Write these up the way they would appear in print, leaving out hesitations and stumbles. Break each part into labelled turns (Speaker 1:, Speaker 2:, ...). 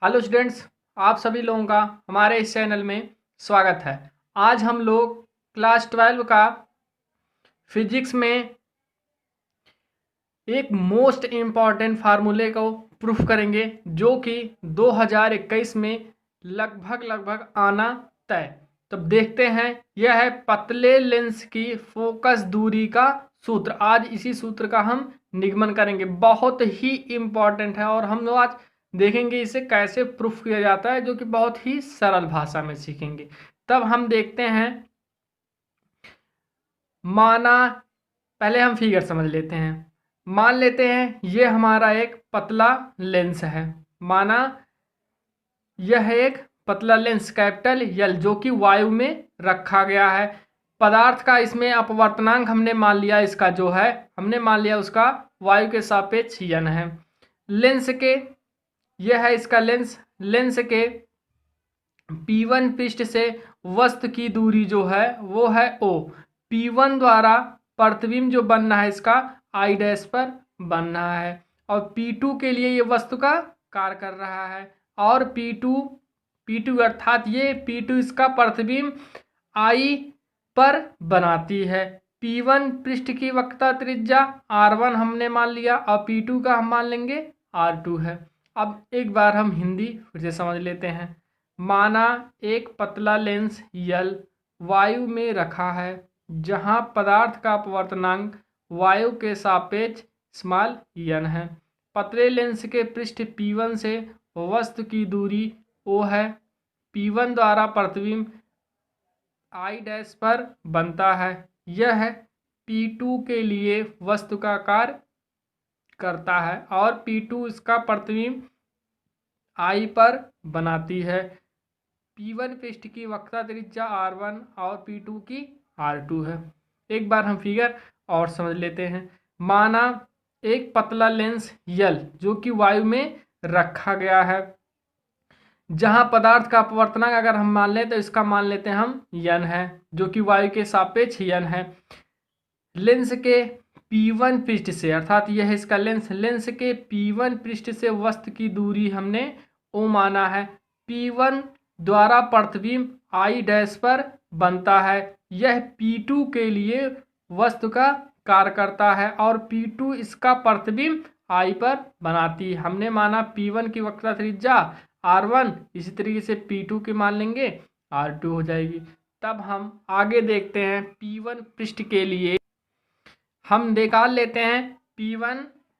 Speaker 1: Hello students, आप सभी लोगों का हमारे इस चैनल में स्वागत है। आज हम लोग क्लास 12 का फिजिक्स में एक मोस्ट इम्पॉर्टेंट फार्मूले को प्रूफ करेंगे जो कि 2021 में लगभग आना तय। तब देखते हैं, यह है पतले लेंस की फोकस दूरी का सूत्र। आज इसी सूत्र का हम निगमन करेंगे। बहुत ही इम्पॉर्टेंट है और हम लोग आज देखेंगे इसे कैसे प्रूफ किया जाता है, जो कि बहुत ही सरल भाषा में सीखेंगे। तब हम देखते हैं, माना पहले हम फिगर समझ लेते हैं। मान लेते हैं ये हमारा एक पतला लेंस है। माना यह एक पतला लेंस कैपिटल यल जो कि वायु में रखा गया है। पदार्थ का इसमें अपवर्तनांक हमने मान लिया, इसका जो है हमने मान लिया उसका वायु के सापेक्ष यन है। लेंस के यह है इसका लेंस के P1 पृष्ठ से वस्तु की दूरी जो है वो है O। P1 द्वारा प्रतिबिंब जो बनना है इसका I डैश पर बनना है और P2 के लिए ये वस्तु का कार्य कर रहा है और P2 अर्थात ये P2 इसका प्रतिबिंब I पर बनाती है। P1 पृष्ठ की वक्रता त्रिज्या R1 हमने मान लिया और P2 का हम मान लेंगे R2 है। अब एक बार हम हिंदी फिर से समझ लेते हैं। माना एक पतला लेंस यल वायु में रखा है जहां पदार्थ का अपवर्तनांक वायु के सापेक्ष स्मॉल यन है। पतले लेंस के पृष्ठ P1 से वस्तु की दूरी O है। P1 द्वारा प्रतिबिंब I डैश पर बनता है। यह P2 के लिए वस्तु का कार्य करता है और P2 इसका प्रतिबिंब I पर बनाती है। P1 पृष्ठ की वक्रता त्रिज्या R1 और P2 की R2 है। एक बार हम फिगर और समझ लेते हैं। माना एक पतला लेंस यल जो कि वायु में रखा गया है जहां पदार्थ का अपवर्तनांक अगर हम मान लें तो इसका मान लेते हैं हम यन है जो कि वायु के सापेक्ष यन है। लेंस के P1 पृष्ठ से अर्थात यह है इसका लेंस के P1 पृष्ठ से वस्तु की दूरी हमने O माना है। P1 द्वारा प्रतिबिंब I डैश पर बनता है। यह P2 के लिए वस्तु का कार्य करता है और P2 इसका प्रतिबिंब I पर बनाती है। हमने माना P1 की वक्रता त्रिज्या R1, इसी तरीके से P2 के मान लेंगे R2 हो जाएगी। तब हम आगे देखते हैं P1 पृष्ठ के लिए हम निकाल लेते हैं P1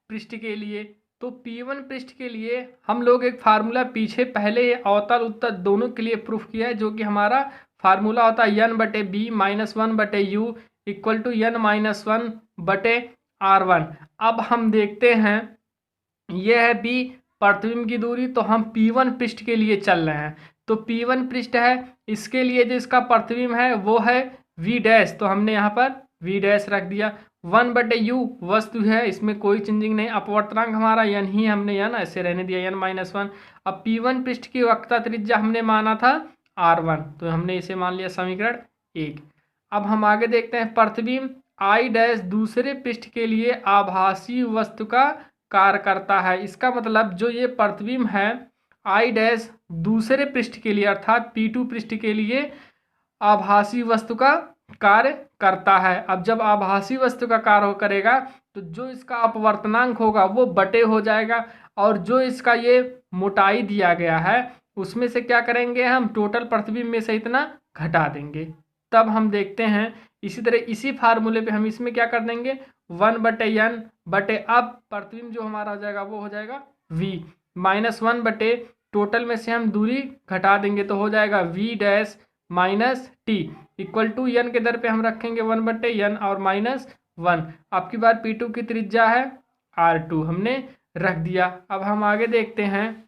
Speaker 1: पृष्ठ के लिए। तो P1 पृष्ठ के लिए हम लोग एक फार्मूला पीछे पहले अवतल उत्तल दोनों के लिए प्रूफ किया है जो कि हमारा फार्मूला होता है n/b - 1/u = n - 1/r1। अब हम देखते हैं यह है B प्रतिबिंब की दूरी, तो हम P1 पृष्ठ के लिए चल रहे हैं। तो P1 पृष्ठ है, इसके लिए जो इसका प्रतिबिंब है वो है V डैश, तो हमने यहाँ पर V डैश रख दिया। 1/u वस्तु है, इसमें कोई चेंजिंग नहीं। अपवर्तनांक हमारा यन ही, हमने यन ऐसे रहने दिया n - 1। अब P1 पृष्ठ की वक्रता त्रिज्या हमने माना था R1, तो हमने इसे मान लिया समीकरण 1। अब हम आगे देखते हैं प्रतिबिंब I डैश दूसरे पृष्ठ के लिए आभासी वस्तु का कार्य करता है। इसका मतलब जो ये प्रतिबिंब है I डैश दूसरे पृष्ठ के लिए अर्थात P2 पृष्ठ के लिए आभासी वस्तु का कार्य करता है। अब जब आभासी वस्तु का कार्य करेगा तो जो इसका अपवर्तनांक होगा वो बटे हो जाएगा और जो इसका ये मोटाई दिया गया है उसमें से क्या करेंगे, हम टोटल प्रतिबिंब में से इतना घटा देंगे। तब हम देखते हैं इसी तरह इसी फार्मूले पे हम इसमें क्या कर देंगे 1/n बटे, अब प्रतिबिंब जो हमारा हो जाएगा वो हो जाएगा V - 1 बटे टोटल में से हम दूरी घटा देंगे तो हो जाएगा V dash minus t equal to n के दर पे हम रखेंगे 1/n और -1। आपकी बार P2 की त्रिज्या है R2 हमने रख दिया। अब हम आगे देखते हैं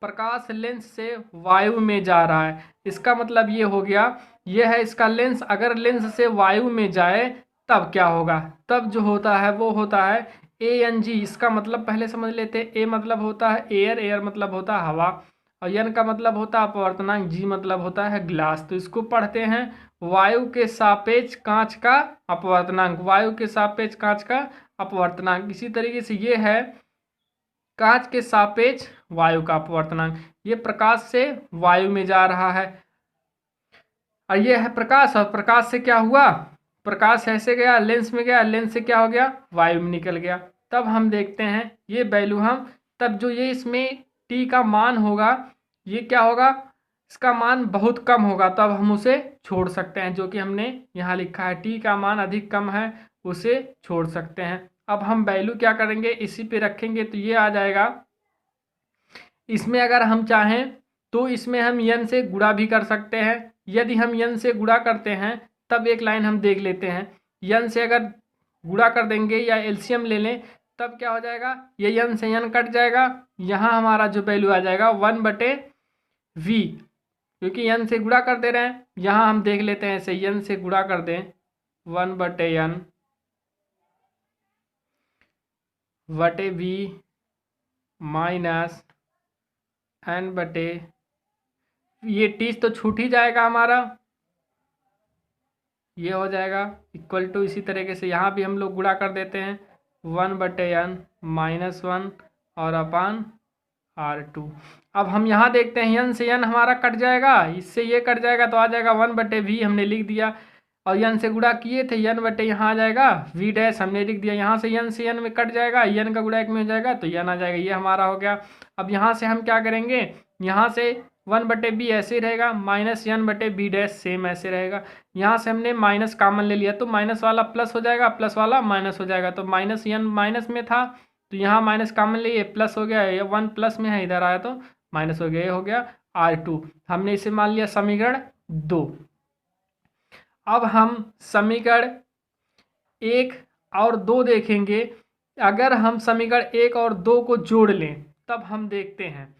Speaker 1: प्रकाश लेंस से वायु में जा रहा है। इसका मतलब ये हो गया, ये है इसका लेंस। अगर लेंस से वायु में जाए तब क्या होगा, तब जो होता है वो होता है ANG। इसका मतलब पहले समझ लेते हैं। A मतलब होता है एयर मतलब होता है हवा और n का मतलब होता है अपवर्तनांक, G मतलब होता है ग्लास। तो इसको पढ़ते हैं वायु के सापेक्ष कांच का अपवर्तनांक, वायु के सापेक्ष कांच का अपवर्तनांक। इसी तरीके से ये है कांच के सापेक्ष वायु का अपवर्तनांक। ये प्रकाश से वायु में जा रहा है और ये है प्रकाश, और प्रकाश से क्या हुआ, प्रकाश ऐसे गया लेंस में गया, लेंस से क्या हो गया, वायु में निकल गया। तब हम देखते हैं ये वैल्यू हम, तब जो ये इसमें टी का मान होगा, ये क्या होगा, इसका मान बहुत कम होगा, तब हम उसे छोड़ सकते हैं, जो कि हमने यहाँ लिखा है टी का मान अधिक कम है, उसे छोड़ सकते हैं। अब हम वैल्यू क्या करेंगे, इसी पे रखेंगे तो ये आ जाएगा। इसमें अगर हम चाहें तो इसमें हम n से गुणा भी कर सकते हैं। यदि हम n से गुणा करते हैं तब एक लाइन हम देख लेते हैं, n से अगर गुणा कर देंगे या एलसीएम ले लें तब क्या हो जाएगा, ये n से n कट जाएगा, यहाँ हमारा जो वैल्यू आ जाएगा 1/v, क्योंकि n से गुणा कर दे रहे हैं। यहाँ हम देख लेते हैं ऐसे, n से गुणा कर दें 1/n v माइनस n/, ये टीज तो छूट ही जाएगा हमारा, ये हो जाएगा इक्वल टू, इसी तरीके से यहाँ भी हम लोग गुणा कर देते हैं 1/n -1 और अपान r2। अब हम यहाँ देखते हैं n से n हमारा कट जाएगा, इससे ये कट जाएगा तो आ जाएगा 1/v हमने लिख दिया, और n से गुणा किए थे n/, यहाँ आ जाएगा v डैश हमने लिख दिया, यहाँ से n में कट जाएगा, n का गुणा 1 में हो जाएगा तो n आ जाएगा, ये हमारा हो गया। अब यहाँ से हम क्या करेंगे, यहाँ से 1/b ऐसे ही रहेगा, -n/b डैश सेम ऐसे रहेगा। यहाँ से हमने माइनस कॉमन ले लिया तो माइनस वाला प्लस हो जाएगा, प्लस वाला माइनस हो जाएगा, तो -n माइनस में था तो यहाँ माइनस कॉमन लिए प्लस हो गया, ये 1 प्लस में है, इधर आया तो माइनस हो गया, ये हो गया r2। हमने इसे मान लिया समीकरण 2। अब हम समीकरण 1 और 2 देखेंगे। अगर हम समीकरण 1 और 2 को जोड़ लें तब हम देखते हैं,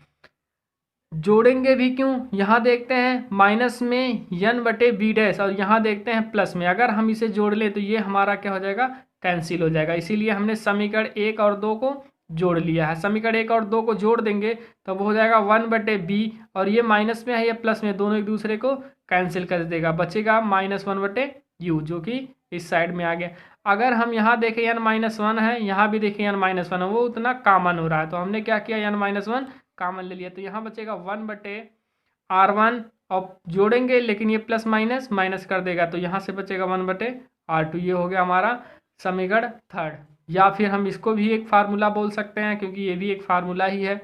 Speaker 1: जोड़ेंगे भी क्यों, यहाँ देखते हैं माइनस में n/b डैश और यहाँ देखते हैं प्लस में, अगर हम इसे जोड़ लें तो ये हमारा क्या हो जाएगा, कैंसिल हो जाएगा, इसीलिए हमने समीकरण 1 और 2 को जोड़ लिया है। समीकरण 1 और 2 को जोड़ देंगे तो वो हो जाएगा 1/b, और ये माइनस में है ये प्लस में, दोनों एक दूसरे को कैंसिल कर देगा, बचेगा -1/u, जो कि इस साइड में आ गया। अगर हम यहाँ देखें n-1 है, यहाँ भी देखें n-1 है, वो उतना कॉमन हो रहा है तो हमने क्या किया, n-1 कॉमन ले लिया, तो यहाँ बचेगा 1/r1, और जोड़ेंगे लेकिन ये प्लस माइनस माइनस कर देगा तो यहाँ से बचेगा 1/r2। ये हो गया हमारा समीकरण 3, या फिर हम इसको भी एक फार्मूला बोल सकते हैं क्योंकि ये भी एक फार्मूला ही है।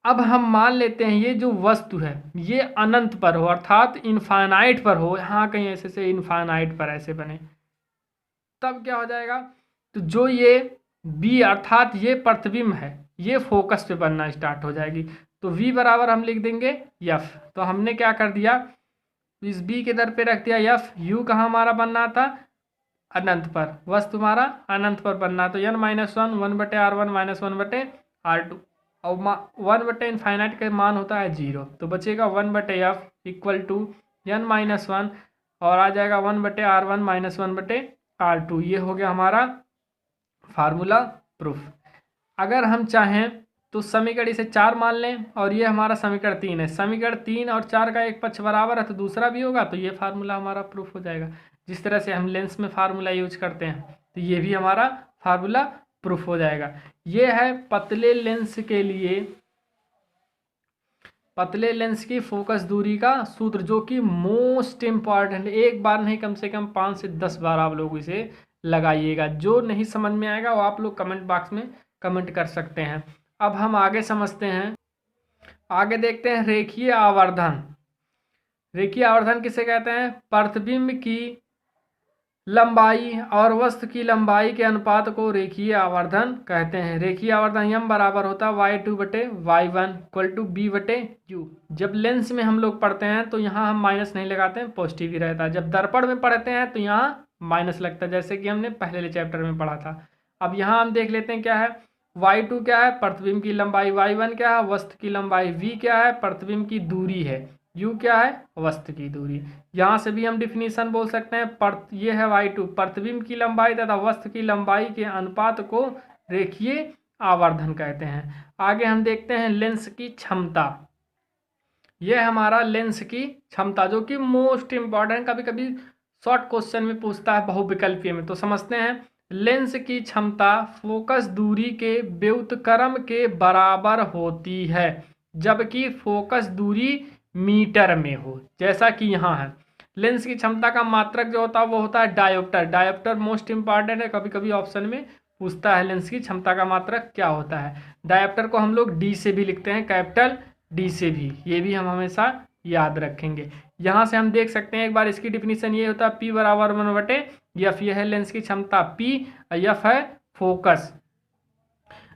Speaker 1: अब हम मान लेते हैं ये जो वस्तु है ये अनंत पर हो, अर्थात इनफाइनाइट पर हो, यहाँ कहीं ऐसे से इनफाइनाइट पर ऐसे बने, तब क्या हो जाएगा, तो जो ये बी अर्थात ये प्रतिबिंब है ये फोकस पे बनना स्टार्ट हो जाएगी, तो v बराबर हम लिख देंगे f। तो हमने क्या कर दिया, इस b के दर पे रख दिया f, u कहाँ हमारा बनना था, अनंत पर, वस्तु हमारा अनंत पर बनना, तो n-1 1/r1 -1/r2, और 1/इनफाइनाइट का मान होता है 0, तो बचेगा 1/f इक्वल टू n-1 और आ जाएगा 1/r1 -1/r2। ये हो गया हमारा फार्मूला प्रूफ। अगर हम चाहें तो समीकरण इसे 4 मान लें और ये हमारा समीकरण 3 है, समीकरण 3 और 4 का एक पक्ष बराबर है तो दूसरा भी होगा, तो ये फार्मूला हमारा प्रूफ हो जाएगा। जिस तरह से हम लेंस में फार्मूला यूज करते हैं तो ये भी हमारा फार्मूला प्रूफ हो जाएगा। ये है पतले लेंस के लिए, पतले लेंस की फोकस दूरी का सूत्र, जो कि मोस्ट इम्पॉर्टेंट, एक बार नहीं कम से कम 5 से 10 बार आप लोग इसे लगाइएगा। जो नहीं समझ में आएगा वो आप लोग कमेंट बॉक्स में कमेंट कर सकते हैं। अब हम आगे समझते हैं, आगे देखते हैं रेखीय आवर्धन। रेखीय आवर्धन किसे कहते हैं, प्रतिबिंब की लंबाई और वस्तु की लंबाई के अनुपात को रेखीय आवर्धन कहते हैं। रेखीय आवर्धन m बराबर होता है y2/y1 इक्वल टू b/u। जब लेंस में हम लोग पढ़ते हैं तो यहाँ हम माइनस नहीं लगाते हैं, पॉजिटिव ही रहता है। जब दर्पण में पढ़ते हैं तो यहाँ माइनस लगता है, जैसे कि हमने पहले चैप्टर में पढ़ा था। अब यहाँ हम देख लेते हैं क्या है, y2 क्या है, प्रतिबिंब की लंबाई, y1 क्या है, वस्तु की लंबाई, v क्या है, प्रतिबिंब की दूरी है, u क्या है, वस्तु की दूरी। यहाँ से भी हम डिफिनीशन बोल सकते हैं, ये है y2 प्रतिबिंब की लंबाई तथा वस्तु की लंबाई के अनुपात को रेखीय आवर्धन कहते हैं। आगे हम देखते हैं लेंस की क्षमता। यह हमारा लेंस की क्षमता, जो कि मोस्ट इम्पॉर्टेंट, कभी कभी शॉर्ट क्वेश्चन में पूछता है बहुविकल्पीय में, तो समझते हैं। लेंस की क्षमता फोकस दूरी के व्युत्क्रम के बराबर होती है, जबकि फोकस दूरी मीटर में हो। जैसा कि यहाँ है, लेंस की क्षमता का मात्रक जो होता है वो होता है डायोप्टर। डायोप्टर मोस्ट इंपॉर्टेंट है, कभी कभी ऑप्शन में पूछता है लेंस की क्षमता का मात्रक क्या होता है। डायोप्टर को हम लोग डी से भी लिखते हैं, कैपिटल डी से भी, ये भी हम हमेशा याद रखेंगे। यहाँ से हम देख सकते हैं एक बार इसकी डिफिनीशन ये होता है P बराबर 1/F। यह है लेंस की क्षमता P, F है फोकस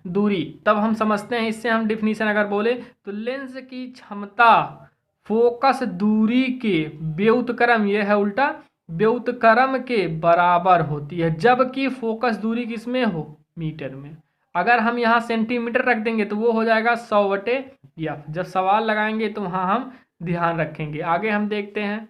Speaker 1: दूरी। तब हम समझते हैं, इससे हम डिफिनीशन अगर बोले तो लेंस की क्षमता फोकस दूरी के व्युत्क्रम, यह है उल्टा, व्युत्क्रम के बराबर होती है, जबकि फोकस दूरी किसमें हो, मीटर में। अगर हम यहाँ सेंटीमीटर रख देंगे तो वो हो जाएगा 100/F। जब सवाल लगाएंगे तो वहाँ हम ध्यान रखेंगे। आगे हम देखते हैं,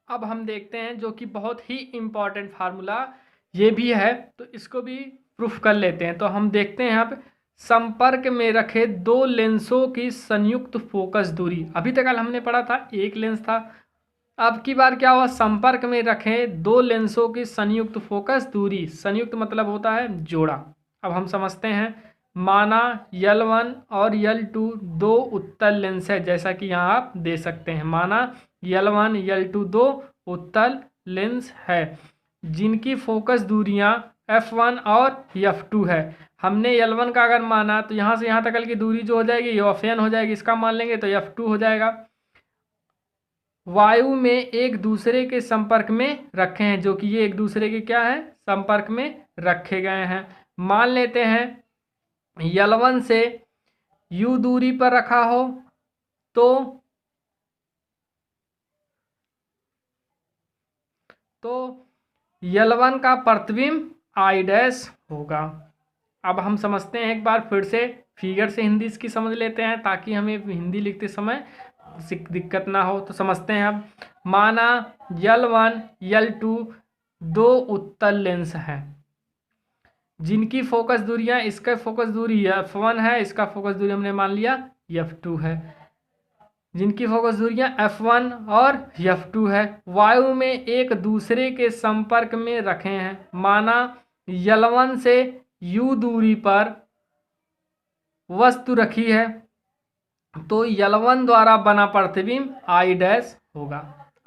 Speaker 1: अब हम देखते हैं जो कि बहुत ही इम्पॉर्टेंट फार्मूला ये भी है, तो इसको भी प्रूफ कर लेते हैं। तो हम देखते हैं यहाँ पे, संपर्क में रखे दो लेंसों की संयुक्त फोकस दूरी। अभी तक हमने पढ़ा था एक लेंस था, अब की बार क्या हुआ, संपर्क में रखे दो लेंसों की संयुक्त फोकस दूरी। संयुक्त मतलब होता है जोड़ा। अब हम समझते हैं, माना L1 और L2 दो उत्तल लेंस है, जैसा कि यहाँ आप दे सकते हैं। माना L1 L2 दो उत्तल लेंस है जिनकी फोकस दूरियां F1 और F2 है। हमने L1 का अगर माना तो यहाँ से यहाँ तक की दूरी जो हो जाएगी ये Fn हो जाएगी, इसका मान लेंगे तो F2 हो जाएगा। वायु में एक दूसरे के संपर्क में रखे हैं, जो कि ये एक दूसरे के क्या है, संपर्क में रखे गए हैं। मान लेते हैं L1 से U दूरी पर रखा हो तो L1 का प्रतिबिंब I डैश होगा। अब हम समझते हैं एक बार फिर से, फिगर से हिंदी इसकी समझ लेते हैं ताकि हमें हिंदी लिखते समय दिक्कत ना हो। तो समझते हैं अब, माना L1 L2 दो उत्तल लेंस हैं जिनकी फोकस दूरियां, इसका फोकस दूरी F1 है, इसका फोकस दूरी हमने मान लिया F2 है, जिनकी फोकस दूरियां F1 और F2 है, वायु में एक दूसरे के संपर्क में रखे हैं। माना L1 से U दूरी पर वस्तु रखी है तो L1 द्वारा बना प्रतिबिंब I डैश होगा।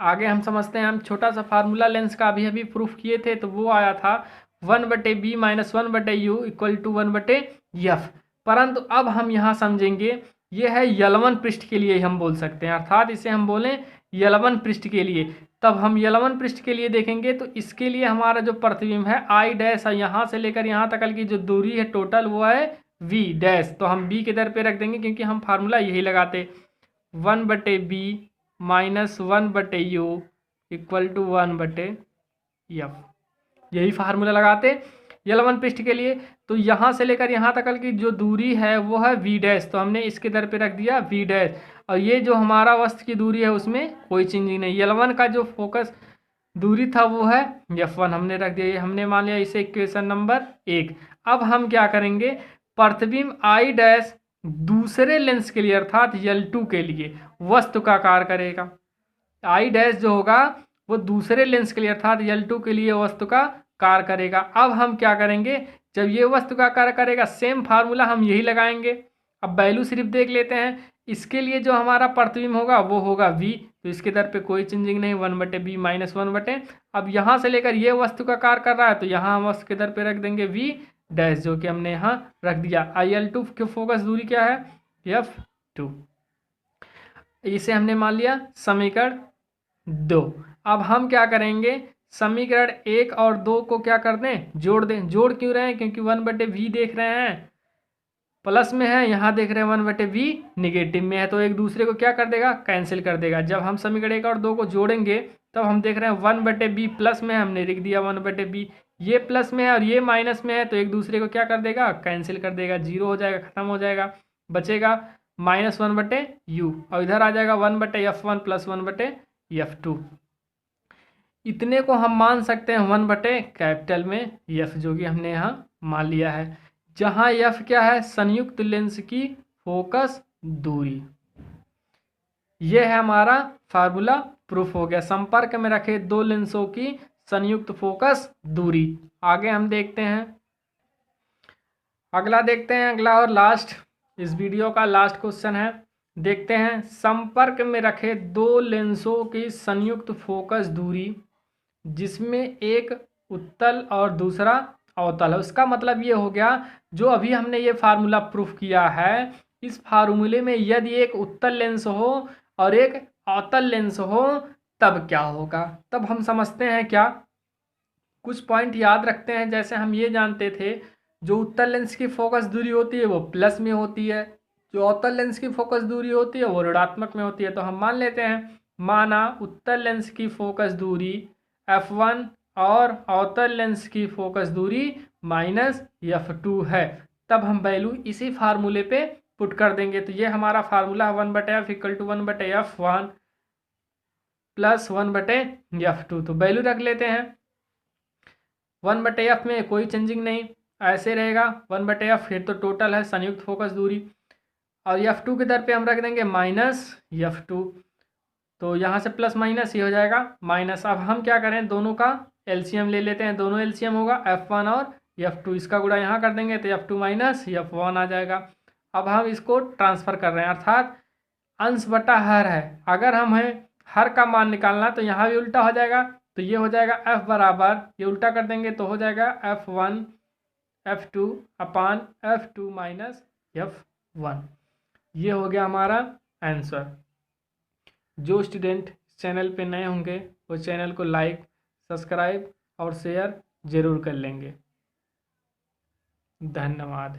Speaker 1: आगे हम समझते हैं, हम छोटा सा फार्मूला लेंस का अभी प्रूफ किए थे, तो वो आया था 1/B minus 1/U equal to 1/F। परंतु अब हम यहाँ समझेंगे, ये है L1 पृष्ठ के लिए हम बोल सकते हैं, अर्थात इसे हम बोलें L1 पृष्ठ के लिए। तब हम L1 पृष्ठ के लिए देखेंगे तो इसके लिए हमारा जो प्रतिबिंब है I डैश, यहाँ से लेकर यहाँ तक की जो दूरी है टोटल वो है V डैश। तो हम B के दर पे रख देंगे, क्योंकि हम फार्मूला यही लगाते, 1/B minus 1/U equal to 1/F, यही फार्मूला लगाते L1 पृष्ठ के लिए। तो यहाँ से लेकर यहाँ तक की जो दूरी है वो है V डैश, तो हमने इसके दर पे रख दिया V डैश। और ये जो हमारा वस्तु की दूरी है उसमें कोई चेंजिंग नहीं। L1 का जो फोकस दूरी था वो है F1, हमने रख दिया, ये हमने मान लिया इसे इक्वेशन नंबर 1। अब हम क्या करेंगे, प्रतिबिंब I डैश दूसरे लेंस के लिए अर्थात L2 के लिए वस्तु का कार्य करेगा। I डैश जो होगा वो दूसरे लेंस के लिए अर्थात L2 के लिए वस्तु का कार्य करेगा। अब हम क्या करेंगे, जब ये वस्तु का कार्य करेगा सेम फार्मूला हम यही लगाएंगे। अब वैल्यू सिर्फ देख लेते हैं, इसके लिए जो हमारा प्रतिबिंब होगा वो होगा V, तो इसके दर पे कोई चेंजिंग नहीं, 1/B माइनस 1/। अब यहाँ से लेकर ये वस्तु का कार्य कर रहा है तो यहाँ हम उसके दर पे रख देंगे V डैश, जो कि हमने यहाँ रख दिया। L2 की फोकस दूरी क्या है, F2, इसे हमने मान लिया समीकरण 2। अब हम क्या करेंगे, समीकरण 1 और 2 को क्या कर दें, जोड़ दें। जोड़ क्यों रहे हैं, क्योंकि 1/V देख रहे हैं प्लस में है, यहाँ देख रहे हैं 1/V निगेटिव में है, तो एक दूसरे को क्या कर देगा, कैंसिल कर देगा। जब हम समीकरण 1 और 2 को जोड़ेंगे तब हम देख रहे हैं 1/B प्लस में है, हमने लिख दिया 1/B, ये प्लस में है और ये माइनस में है, तो एक दूसरे को क्या कर देगा, कैंसिल कर देगा, जीरो हो जाएगा, खत्म हो जाएगा, बचेगा माइनस 1/U, और इधर आ जाएगा 1/F1 प्लस 1/F2। इतने को हम मान सकते हैं 1/कैपिटल में F, जो कि हमने यहाँ मान लिया है, जहाँ F क्या है, संयुक्त लेंस की फोकस दूरी। यह है हमारा फार्मूला प्रूफ हो गया। संपर्क में रखे दो लेंसों की संयुक्त फोकस दूरी। आगे हम देखते हैं, अगला देखते हैं, अगला और लास्ट, इस वीडियो का लास्ट क्वेश्चन है। देखते हैं, संपर्क में रखे दो लेंसों की संयुक्त फोकस दूरी जिसमें एक उत्तल और दूसरा अवतल है। उसका मतलब ये हो गया, जो अभी हमने ये फार्मूला प्रूफ किया है, इस फार्मूले में यदि एक उत्तल लेंस हो और एक अवतल लेंस हो तब क्या होगा। तब हम समझते हैं क्या, कुछ पॉइंट याद रखते हैं। जैसे हम ये जानते थे, जो उत्तल लेंस की फोकस दूरी होती है वो प्लस में होती है, जो अवतल लेंस की फोकस दूरी होती है वो ऋणात्मक में होती है। तो हम मान लेते हैं, माना उत्तल लेंस की फोकस दूरी f1 और अवतल लेंस की फोकस दूरी -f2 है। तब हम वैल्यू इसी फार्मूले पे पुट कर देंगे। तो ये हमारा formula 1/f equal to 1/f1 plus 1/f2। तो वैल्यू रख लेते हैं, 1/f में कोई चेंजिंग नहीं, ऐसे रहेगा 1/f, फिर तो टोटल है संयुक्त फोकस दूरी, और f2 के दर पे हम रख देंगे -f2। तो यहाँ से प्लस माइनस ये हो जाएगा माइनस। अब हम क्या करें, दोनों का एलसीएम ले लेते हैं। दोनों एलसीएम होगा f1 और f2, इसका गुणा यहाँ कर देंगे तो f2 माइनस f1 आ जाएगा। अब हम इसको ट्रांसफ़र कर रहे हैं, अर्थात अंश बटा हर है। अगर हमें हर का मान निकालना तो यहाँ भी उल्टा हो जाएगा, तो ये हो जाएगा f बराबर, ये उल्टा कर देंगे तो हो जाएगा f1 f2 अपान f2 माइनस f1। ये हो गया हमारा आंसर। जो स्टूडेंट चैनल पे नए होंगे वो चैनल को लाइक, सब्सक्राइब और शेयर ज़रूर कर लेंगे। धन्यवाद।